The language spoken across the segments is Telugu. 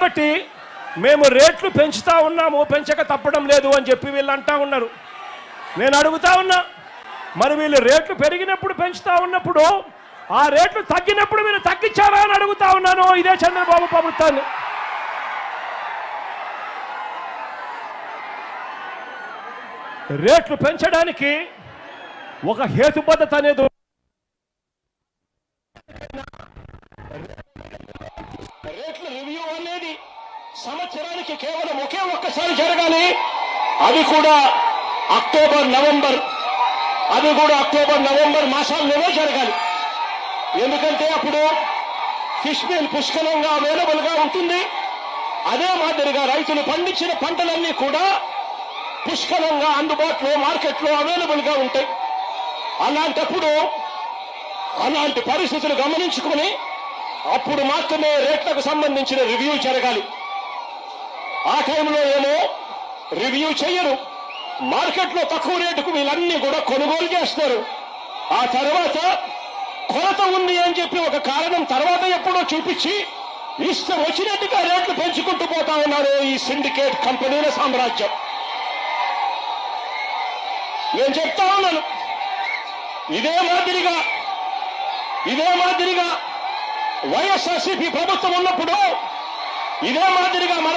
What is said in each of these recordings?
కాబట్టి మేము రేట్లు పెంచుతా ఉన్నాము, పెంచక తప్పడం లేదు అని చెప్పి వీళ్ళు అంటా ఉన్నారు. నేను అడుగుతా ఉన్నా, మరి వీళ్ళు రేట్లు పెరిగినప్పుడు పెంచుతా ఉన్నప్పుడు ఆ రేట్లు తగ్గినప్పుడు మీరు తగ్గించారా అని అడుగుతా ఉన్నాను ఇదే చంద్రబాబు ప్రభుత్వాన్ని. రేట్లు పెంచడానికి ఒక హేతుబద్ధత అనేది, రేట్ల రివ్యూ అనేది సంవత్సరానికి కేవలం ఒక్కసారి జరగాలి. అది కూడా అక్టోబర్ నవంబర్ మాసాల్లోనే జరగాలి. ఎందుకంటే అప్పుడు ఫిష్ మీల్ పుష్కలంగా అవైలబుల్ గా ఉంటుంది. అదే మాదిరిగా రైతులు పండించిన పంటలన్నీ కూడా పుష్కలంగా అందుబాటులో మార్కెట్లో అవైలబుల్ గా ఉంటాయి. అలాంటప్పుడు అలాంటి పరిస్థితులు గమనించుకుని అప్పుడు మాత్రమే రేట్లకు సంబంధించిన రివ్యూ జరగాలి. ఆ టైంలో ఏమో రివ్యూ చేయరు, మార్కెట్లో తక్కువ రేటుకు వీళ్ళన్నీ కూడా కొనుగోలు చేస్తారు. ఆ తర్వాత కొరత ఉంది అని చెప్పి ఒక కారణం తర్వాత ఎప్పుడో చూపించి ఇష్టం వచ్చినట్టుగా రేట్లు పెంచుకుంటూ పోతా ఉన్నారు ఈ సిండికేట్ కంపెనీల సామ్రాజ్యం. నేను చెప్తా ఉన్నాను, ఇదే మాదిరిగా వైఎస్ఆర్సీపీ ప్రభుత్వం ఉన్నప్పుడు, ఇదే మాదిరిగా మన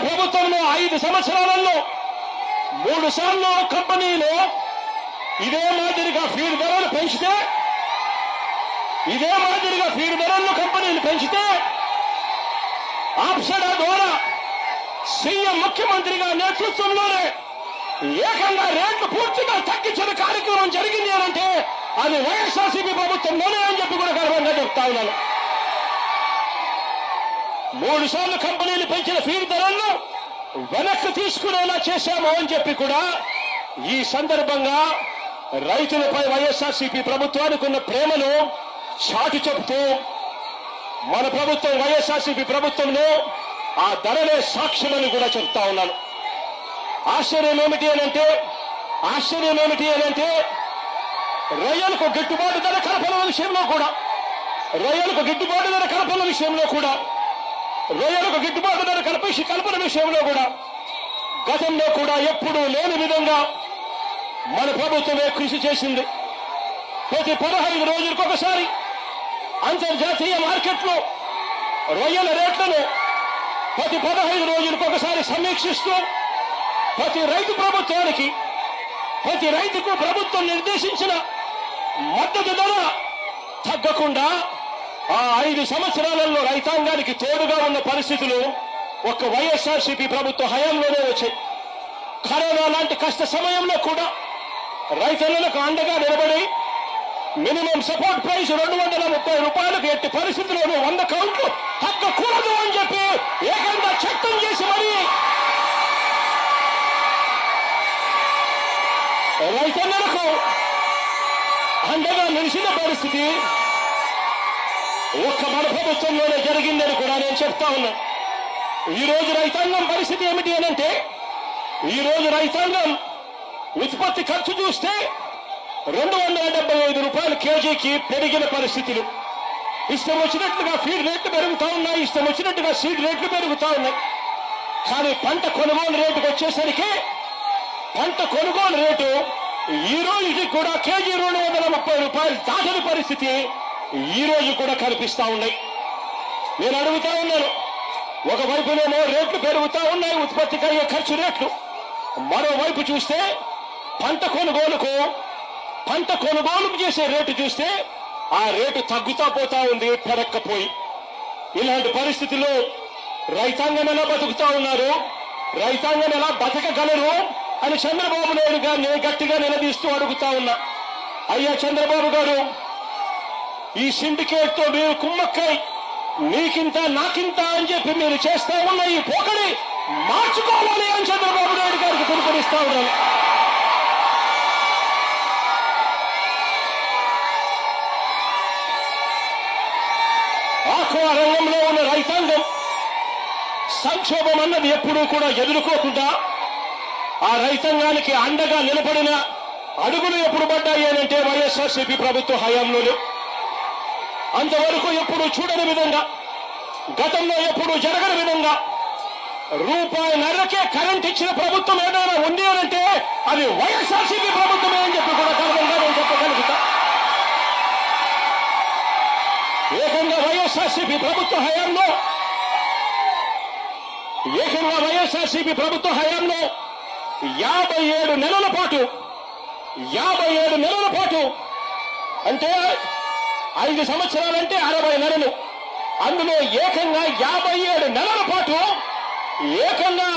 ప్రభుత్వంలో 5 సంవత్సరాలలో 3 సార్లు కంపెనీలు ఇదే మాదిరిగా ఫీడ్ ధరలు పెంచితే, కంపెనీలు పెంచితే ఆప్షడా ద్వారా సీఎం ముఖ్యమంత్రిగా నేతృత్వంలోనే ఏకంగా రేట్లు పూర్తిగా తగ్గించిన కార్యక్రమం జరిగింది అంటే అది వైఎస్ఆర్సీపీ ప్రభుత్వంలోనే అని చెప్పి కూడా గర్వంగా చెప్తా ఉన్నాను. 3 సార్లు కంపెనీలు పెంచిన ఫీడ్ ధరలను వెనక్కి తీసుకునేలా చేశాము అని చెప్పి కూడా ఈ సందర్భంగా రైతులపై వైఎస్ఆర్సీపీ ప్రభుత్వానికి ఉన్న ప్రేమను చాటి చెబుతూ మన ప్రభుత్వం వైఎస్ఆర్సీపీ ప్రభుత్వంలో ఆ ధరలే సాక్ష్యమని కూడా చెప్తా ఉన్నాను. ఆశ్చర్యం ఏమిటి అనంటే రొయ్యలకు గిట్టుబాటు ధర కలపల విషయంలో కూడా రొయ్యలకు గిట్టుబాటు కల్పన విషయంలో కూడా గతంలో కూడా ఎప్పుడూ లేని విధంగా మన ప్రభుత్వమే కృషి చేసింది. ప్రతి 15 రోజులకొకసారి అంతర్జాతీయ మార్కెట్లో రొయ్యల రేట్లను ప్రతి 15 రోజులకొకసారి సమీక్షిస్తూ ప్రతి రైతుకు ప్రభుత్వం నిర్దేశించిన మద్దతు ధర తగ్గకుండా ఆ 5 సంవత్సరాలలో రైతాంగానికి తోడుగా ఉన్న పరిస్థితులు ఒక్క వైఎస్ఆర్సీపీ ప్రభుత్వ హయాంలోనే వచ్చాయి. కరోనా లాంటి కష్ట సమయంలో కూడా రైతులకు అండగా నిలబడి మినిమం సపోర్ట్ ప్రైస్ 230 రూపాయలకు ఎట్టి పరిస్థితుల్లోనూ 100 కౌంట్లు తగ్గకూడదు అని చెప్పి ఏకంగా చట్టం చేసి మరి రైతన్నలకు అండగా నిలిచిన పరిస్థితి ఒక్క మన ప్రభుత్వంలోనే జరిగిందని కూడా నేను చెప్తా ఉన్నా. ఈ రోజు రైతాంగం పరిస్థితి ఏమిటి అనంటే, ఈ రోజు రైతాంగం ఉత్పత్తి ఖర్చు చూస్తే 275 రూపాయలు కేజీకి పెరిగిన పరిస్థితులు. ఇష్టం వచ్చినట్లుగా ఫీడ్ రేట్లు పెరుగుతా ఉన్నాయి, ఇష్టం వచ్చినట్టుగా సీడ్ రేట్లు పెరుగుతా ఉన్నాయి. కానీ పంట కొనుగోలు రేటుకు వచ్చేసరికి పంట కొనుగోలు రేటు ఈ రోజుకి కూడా కేజీ 230 రూపాయలు దాటని పరిస్థితి ఈ రోజు కూడా కనిపిస్తా ఉన్నాయి. నేను అడుగుతా ఉన్నాను, ఒకవైపునేమో రేట్లు పెరుగుతా ఉన్నాయి, ఉత్పత్తికి అయ్యే ఖర్చు రేట్లు. మరోవైపు చూస్తే పంట కొనుగోలు చేసే రేటు చూస్తే ఆ రేటు తగ్గుతా పోతా ఉంది పెరక్కపోయి. ఇలాంటి పరిస్థితుల్లో రైతాంగం ఎలా బతుకుతా ఉన్నారు, రైతాంగం ఎలా బతకగలరు అని చంద్రబాబు నాయుడు గారిని గట్టిగా నిలదీస్తూ అడుగుతా ఉన్నా. అయ్యా చంద్రబాబు గారు, ఈ సిండికేట్ తో మీరు కుమ్మక్కై నీకింత నాకింత అని చెప్పి మీరు చేస్తా ఉన్న ఈ పోకడి మార్చుకోవాలి అని చంద్రబాబు నాయుడు గారికి పిలుపునిస్తా ఉన్నాను. ఆక్వా రంగంలో ఉన్న రైతాంగం సంక్షోభం అన్నది ఎప్పుడూ కూడా ఎదుర్కోకుండా ఆ రైతాంగానికి అండగా నిలబడిన అడుగులు ఎప్పుడు పడ్డాయి అంటే వైఎస్ఆర్సీపీ ప్రభుత్వ హయాంలోనే. అంతవరకు ఎప్పుడు చూడని విధంగా గతంలో ఎప్పుడు జరగని విధంగా రూపాయిన్నరకే కరెంట్ ఇచ్చిన ప్రభుత్వం ఏదైనా ఉంది అంటే అది వైఎస్ఆర్సీపీ ప్రభుత్వమే అని చెప్పి కూడా గర్వంగా నేను చెప్పగలుగుతా. ఏకంగా వైఎస్ఆర్సీపీ ప్రభుత్వ హయాంలో 57 నెలల పాటు అంటే 5 సంవత్సరాలంటే 60 నెలలు, అందులో ఏకంగా 57 నెలల పాటు ఏకంగా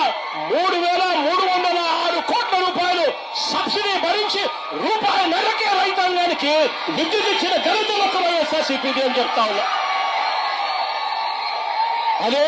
3,306 కోట్ల రూపాయలు సబ్సిడీ భరించి రూపాయిన్నరకే రైతాంగానికి విద్యుత్ ఇచ్చిన ఘనత ఒక్క వైఎస్ఆర్సీపీది అని చెప్తా ఉన్నా. అదే